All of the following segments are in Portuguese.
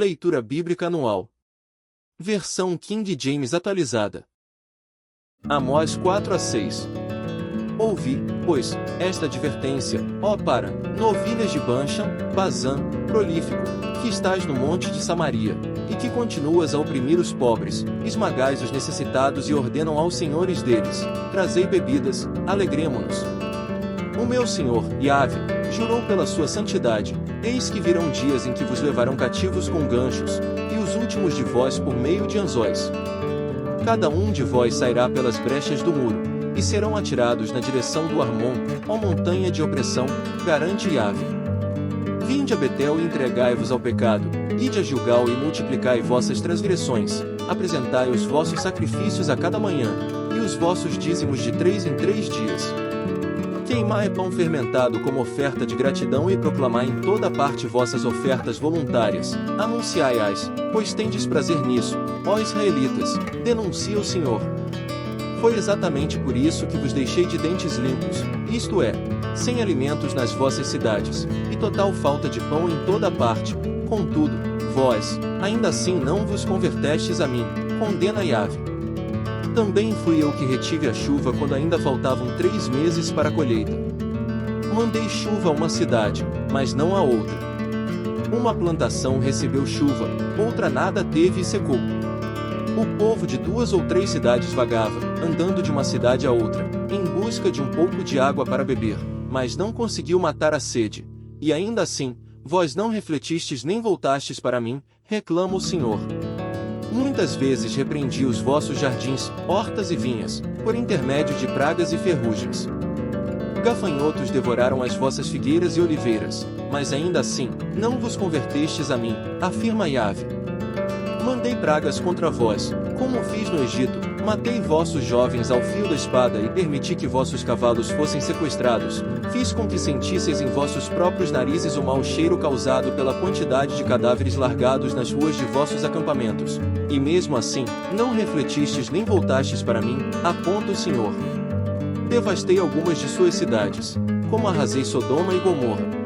Leitura Bíblica Anual. Versão King James atualizada. Amós 4-6. Ouvi, pois, esta advertência, ó para, novilhas de Banshan, Bazã, prolífico, que estás no monte de Samaria, e que continuas a oprimir os pobres, esmagais os necessitados e ordenam aos senhores deles, trazei bebidas, alegremo-nos. O meu Senhor, Yahvé, jurou pela sua santidade, eis que virão dias em que vos levarão cativos com ganchos, e os últimos de vós por meio de anzóis. Cada um de vós sairá pelas brechas do muro, e serão atirados na direção do Armon, ó montanha de opressão, garante Yahvé. Vinde a Betel e entregai-vos ao pecado, ide a Gilgal e multiplicai vossas transgressões, apresentai os vossos sacrifícios a cada manhã, e os vossos dízimos de 3 em 3 dias. Queimai pão fermentado como oferta de gratidão e proclamai em toda parte vossas ofertas voluntárias, anunciai-as, pois tendes prazer nisso, ó israelitas, denuncia o Senhor. Foi exatamente por isso que vos deixei de dentes limpos, isto é, sem alimentos nas vossas cidades, e total falta de pão em toda parte. Contudo, vós, ainda assim não vos convertestes a mim, condena Yahvé. Também fui eu que retive a chuva quando ainda faltavam 3 meses para a colheita. Mandei chuva a uma cidade, mas não a outra. Uma plantação recebeu chuva, outra nada teve e secou. O povo de 2 ou 3 cidades vagava, andando de uma cidade a outra, em busca de um pouco de água para beber, mas não conseguiu matar a sede. E ainda assim, vós não refletistes nem voltastes para mim, reclama o Senhor. Muitas vezes repreendi os vossos jardins, hortas e vinhas, por intermédio de pragas e ferrugens. Gafanhotos devoraram as vossas figueiras e oliveiras, mas ainda assim, não vos convertestes a mim, afirma Yahvé. Mandei pragas contra vós, como fiz no Egito, matei vossos jovens ao fio da espada e permiti que vossos cavalos fossem sequestrados, fiz com que sentisseis em vossos próprios narizes o mau cheiro causado pela quantidade de cadáveres largados nas ruas de vossos acampamentos. E mesmo assim, não refletistes nem voltastes para mim, aponta o Senhor. Devastei algumas de suas cidades, como arrasei Sodoma e Gomorra.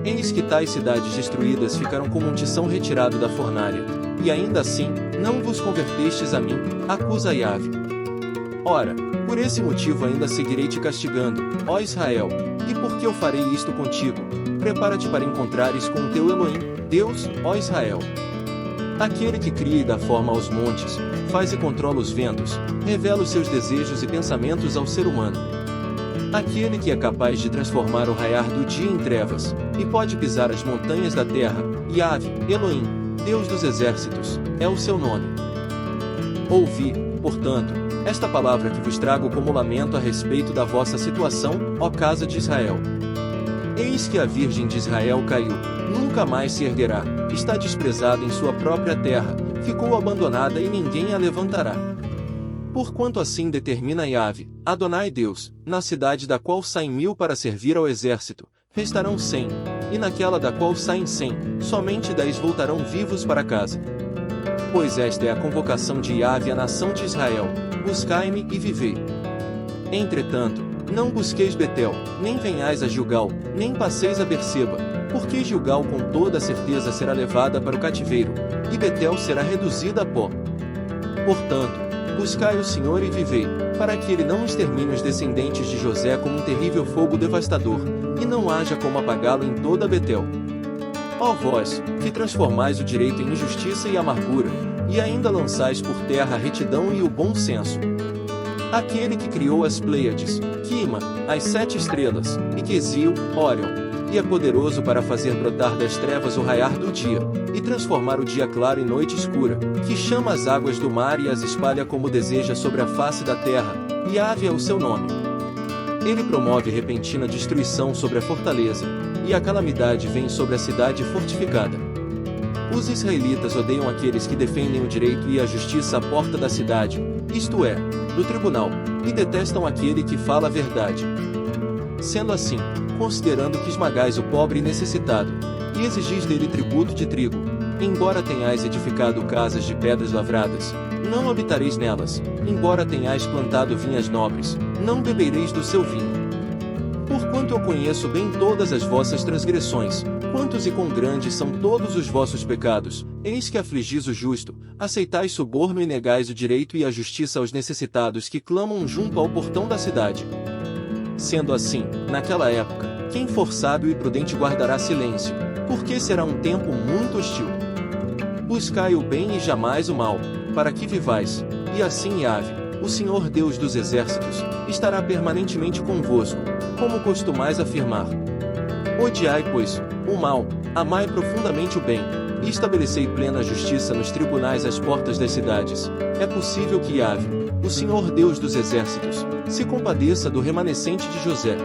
Eis que tais cidades destruídas ficaram como um tição retirado da fornalha, e ainda assim, não vos convertestes a mim, acusa Yahvé. Ora, por esse motivo ainda seguirei te castigando, ó Israel, e por que eu farei isto contigo? Prepara-te para encontrares com o teu Elohim, Deus, ó Israel. Aquele que cria e dá forma aos montes, faz e controla os ventos, revela os seus desejos e pensamentos ao ser humano. Aquele que é capaz de transformar o raiar do dia em trevas, e pode pisar as montanhas da terra, Yahvé, Elohim, Deus dos exércitos, é o seu nome. Ouvi, portanto, esta palavra que vos trago como lamento a respeito da vossa situação, ó casa de Israel. Eis que a Virgem de Israel caiu, nunca mais se erguerá, está desprezada em sua própria terra, ficou abandonada e ninguém a levantará. Porquanto assim determina Yahvé, Adonai Deus, na cidade da qual saem 1000 para servir ao exército, restarão 100, e naquela da qual saem 100, somente 10 voltarão vivos para casa. Pois esta é a convocação de Yahvé à nação de Israel, buscai-me e vivei. Entretanto, não busqueis Betel, nem venhais a Gilgal, nem passeis a Berseba, porque Gilgal com toda certeza será levada para o cativeiro, e Betel será reduzida a pó. Portanto, buscai o Senhor e vivei, para que ele não extermine os descendentes de José como um terrível fogo devastador, e não haja como apagá-lo em toda Betel. Ó vós, que transformais o direito em injustiça e amargura, e ainda lançais por terra a retidão e o bom senso. Aquele que criou as Pleiades, Quima, as 7 estrelas, e Quesil, Órion, e é poderoso para fazer brotar das trevas o raiar do dia, e transformar o dia claro em noite escura, que chama as águas do mar e as espalha como deseja sobre a face da terra, Yahvé é o seu nome. Ele promove repentina destruição sobre a fortaleza, e a calamidade vem sobre a cidade fortificada. Os israelitas odeiam aqueles que defendem o direito e a justiça à porta da cidade, isto é, do tribunal, e detestam aquele que fala a verdade. Sendo assim, considerando que esmagais o pobre e necessitado, e exigis dele tributo de trigo, embora tenhais edificado casas de pedras lavradas, não habitareis nelas, embora tenhais plantado vinhas nobres, não bebereis do seu vinho. Porquanto eu conheço bem todas as vossas transgressões, quantos e quão grandes são todos os vossos pecados, eis que afligis o justo, aceitais suborno e negais o direito e a justiça aos necessitados que clamam junto ao portão da cidade. Sendo assim, naquela época, quem for sábio e prudente guardará silêncio, porque será um tempo muito hostil. Buscai o bem e jamais o mal, para que vivais, e assim Iave, o Senhor Deus dos exércitos, estará permanentemente convosco, como costumais afirmar. Odiai, pois, o mal, amai profundamente o bem, e estabelecei plena justiça nos tribunais às portas das cidades. É possível que Iave, o Senhor Deus dos exércitos, se compadeça do remanescente de José.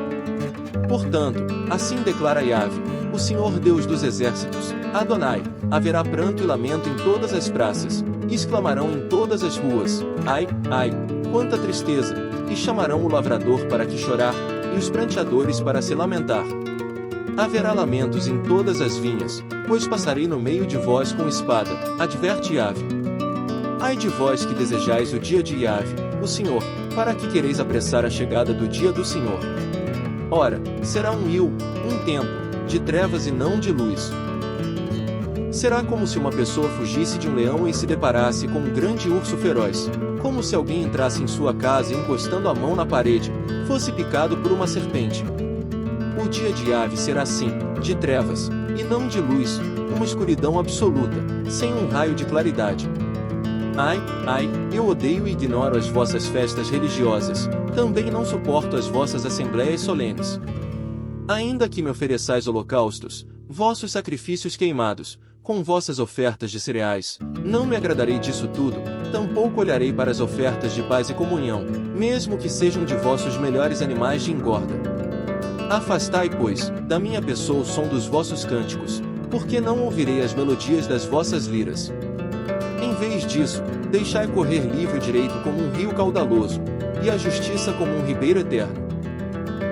Portanto, assim declara Iave, o Senhor Deus dos exércitos, Adonai, haverá pranto e lamento em todas as praças, e exclamarão em todas as ruas, ai, ai, quanta tristeza, e chamarão o lavrador para que chorar, e os pranteadores para se lamentar. Haverá lamentos em todas as vinhas, pois passarei no meio de vós com espada, adverte Iave. Ai de vós que desejais o dia de Iave, o Senhor, para que quereis apressar a chegada do dia do Senhor. Ora, será um tempo, de trevas e não de luz. Será como se uma pessoa fugisse de um leão e se deparasse com um grande urso feroz, como se alguém entrasse em sua casa e encostando a mão na parede, fosse picado por uma serpente. O dia de Iave será assim, de trevas, e não de luz, uma escuridão absoluta, sem um raio de claridade. Ai, ai, eu odeio e ignoro as vossas festas religiosas, também não suporto as vossas assembléias solenes. Ainda que me ofereçais holocaustos, vossos sacrifícios queimados, com vossas ofertas de cereais, não me agradarei disso tudo, tampouco olharei para as ofertas de paz e comunhão, mesmo que sejam de vossos melhores animais de engorda. Afastai, pois, da minha pessoa o som dos vossos cânticos, porque não ouvirei as melodias das vossas liras. Em vez disso, deixai correr livre o direito como um rio caudaloso, e a justiça como um ribeiro eterno.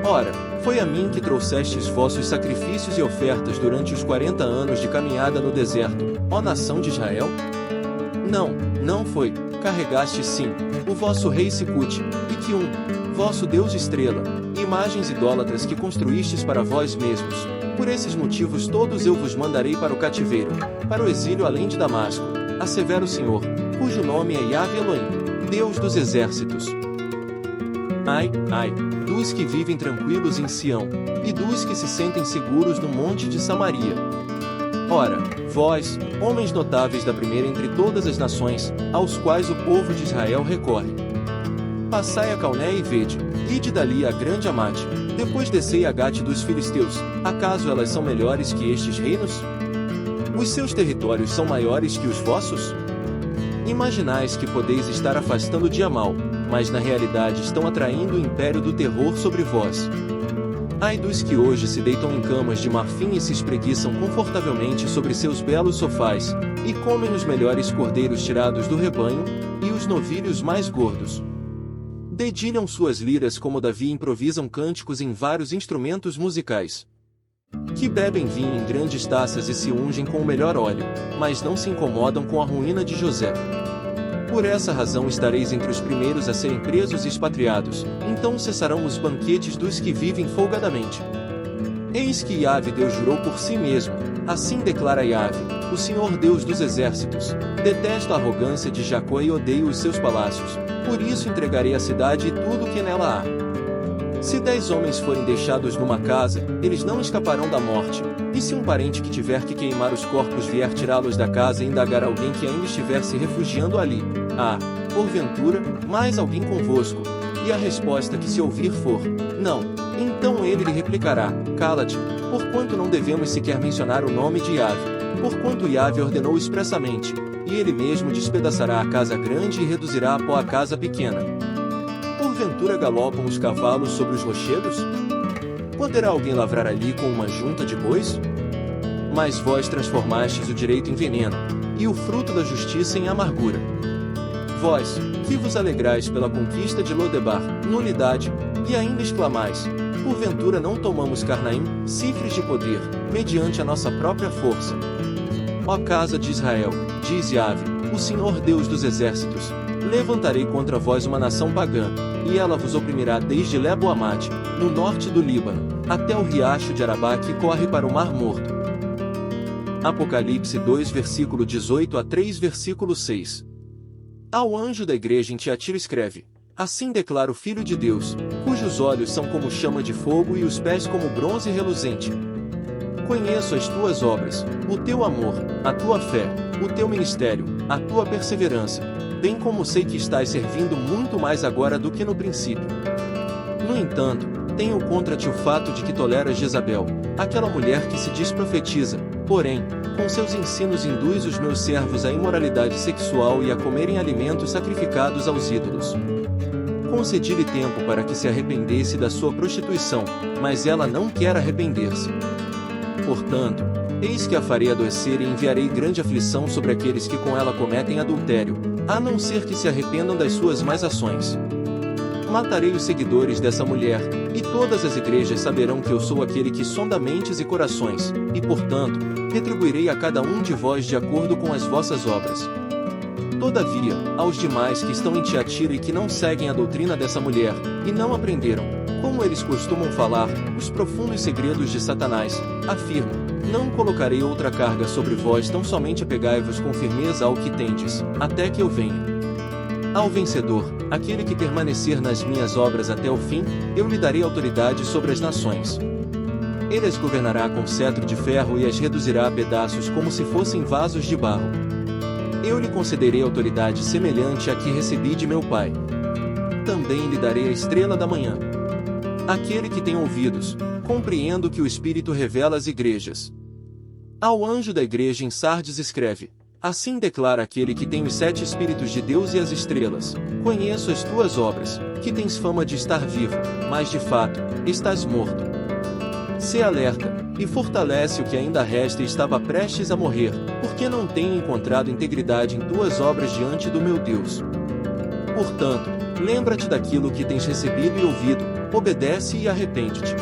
Ora, foi a mim que trouxestes vossos sacrifícios e ofertas durante os 40 anos de caminhada no deserto, ó nação de Israel? Não, não foi, carregaste sim, o vosso rei Sicute, e Quium, vosso Deus estrela, imagens idólatras que construístes para vós mesmos. Por esses motivos todos eu vos mandarei para o cativeiro, para o exílio além de Damasco, assevera o Senhor, cujo nome é Yahvé Elohim, Deus dos exércitos. Ai, ai, dos que vivem tranquilos em Sião, e dos que se sentem seguros no monte de Samaria. Ora, vós, homens notáveis da primeira entre todas as nações, aos quais o povo de Israel recorre. Passai a Calné e vede, ide dali a grande Amate, depois descei a Gate dos filisteus, acaso elas são melhores que estes reinos? Os seus territórios são maiores que os vossos? Imaginais que podeis estar afastando o dia mau, mas na realidade estão atraindo o império do terror sobre vós. Ai dos que hoje se deitam em camas de marfim e se espreguiçam confortavelmente sobre seus belos sofás, e comem os melhores cordeiros tirados do rebanho, e os novilhos mais gordos. Dedilham suas liras como Davi, improvisam cânticos em vários instrumentos musicais. Que bebem vinho em grandes taças e se ungem com o melhor óleo, mas não se incomodam com a ruína de José. Por essa razão estareis entre os primeiros a serem presos e expatriados, então cessarão os banquetes dos que vivem folgadamente. Eis que Iave Deus jurou por si mesmo, assim declara Iave, o Senhor Deus dos exércitos, detesto a arrogância de Jacó e odeio os seus palácios, por isso entregarei a cidade e tudo o que nela há. Se 10 homens forem deixados numa casa, eles não escaparão da morte, e se um parente que tiver que queimar os corpos vier tirá-los da casa e indagar alguém que ainda estiver se refugiando ali, porventura, mais alguém convosco? E a resposta que se ouvir for, não, então ele lhe replicará, cala-te, porquanto não devemos sequer mencionar o nome de Iave, porquanto Iave ordenou expressamente, e ele mesmo despedaçará a casa grande e reduzirá a pó a casa pequena. Porventura galopam os cavalos sobre os rochedos? Poderá alguém lavrar ali com uma junta de bois? Mas vós transformastes o direito em veneno, e o fruto da justiça em amargura. Vós, que vos alegrais pela conquista de Lodebar, nulidade, e ainda exclamais, porventura não tomamos Carnaim, cifres de poder, mediante a nossa própria força. Ó casa de Israel, diz Iave, o Senhor Deus dos exércitos, Levantarei contra vós uma nação pagã, e ela vos oprimirá desde Lebo-Amate, no norte do Líbano, até o riacho de Arabá que corre para o Mar Morto. Apocalipse 2 versículo 18 a 3 versículo 6. Ao anjo da igreja em Tiatira escreve: Assim declara o Filho de Deus, cujos olhos são como chama de fogo e os pés como bronze reluzente. Conheço as tuas obras, o teu amor, a tua fé, o teu ministério, a tua perseverança, bem como sei que estás servindo muito mais agora do que no princípio. No entanto, tenho contra ti o fato de que toleras Jezabel, aquela mulher que se diz profetiza, porém, com seus ensinos induz os meus servos à imoralidade sexual e a comerem alimentos sacrificados aos ídolos. Concedi-lhe tempo para que se arrependesse da sua prostituição, mas ela não quer arrepender-se. Portanto, eis que a farei adoecer e enviarei grande aflição sobre aqueles que com ela cometem adultério, a não ser que se arrependam das suas más ações. Matarei os seguidores dessa mulher, e todas as igrejas saberão que eu sou aquele que sonda mentes e corações, e portanto, retribuirei a cada um de vós de acordo com as vossas obras. Todavia, aos demais que estão em Tiatira e que não seguem a doutrina dessa mulher, e não aprenderam, como eles costumam falar, os profundos segredos de Satanás, afirmo: não colocarei outra carga sobre vós, tão somente apegai-vos com firmeza ao que tendes, até que eu venha. Ao vencedor, aquele que permanecer nas minhas obras até o fim, eu lhe darei autoridade sobre as nações. Ele as governará com cetro de ferro e as reduzirá a pedaços como se fossem vasos de barro. Eu lhe concederei autoridade semelhante à que recebi de meu Pai. Também lhe darei a estrela da manhã. Aquele que tem ouvidos, compreenda o que o Espírito revela às igrejas. Ao anjo da igreja em Sardes escreve: Assim declara aquele que tem os 7 Espíritos de Deus e as estrelas: Conheço as tuas obras, que tens fama de estar vivo, mas de fato, estás morto. Sê alerta, e fortalece o que ainda resta e estava prestes a morrer, porque não tenho encontrado integridade em tuas obras diante do meu Deus. Portanto, lembra-te daquilo que tens recebido e ouvido, obedece e arrepende-te.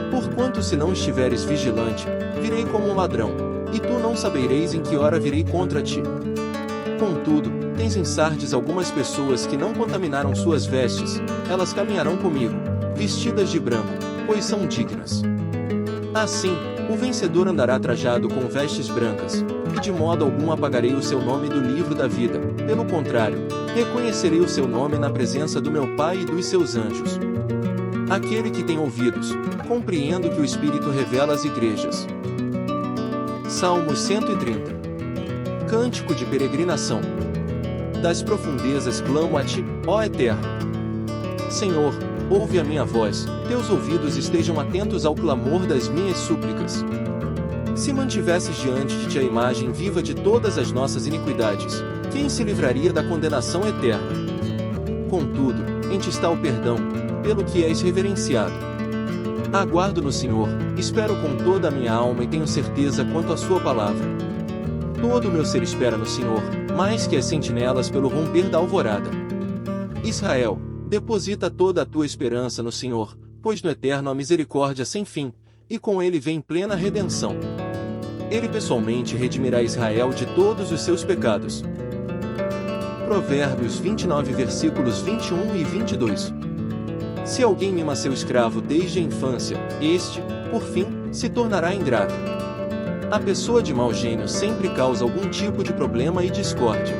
Porquanto se não estiveres vigilante, virei como um ladrão, e tu não sabereis em que hora virei contra ti. Contudo, tens em Sardes algumas pessoas que não contaminaram suas vestes, elas caminharão comigo, vestidas de branco, pois são dignas. Assim, o vencedor andará trajado com vestes brancas, e de modo algum apagarei o seu nome do livro da vida, pelo contrário, reconhecerei o seu nome na presença do meu Pai e dos seus anjos. Aquele que tem ouvidos, compreenda o que o Espírito revela às igrejas. Salmos 130. Cântico de peregrinação. Das profundezas clamo a ti, ó Eterno. Senhor, ouve a minha voz, teus ouvidos estejam atentos ao clamor das minhas súplicas. Se mantivesses diante de ti a imagem viva de todas as nossas iniquidades, quem se livraria da condenação eterna? Contudo, em ti está o perdão, pelo que és reverenciado. Aguardo no Senhor, espero com toda a minha alma e tenho certeza quanto à sua palavra. Todo o meu ser espera no Senhor, mais que as sentinelas pelo romper da alvorada. Israel, deposita toda a tua esperança no Senhor, pois no Eterno há misericórdia sem fim, e com ele vem plena redenção. Ele pessoalmente redimirá Israel de todos os seus pecados. Provérbios 29 versículos 21 e 22. Se alguém mima seu escravo desde a infância, este, por fim, se tornará ingrato. A pessoa de mau gênio sempre causa algum tipo de problema e discórdia.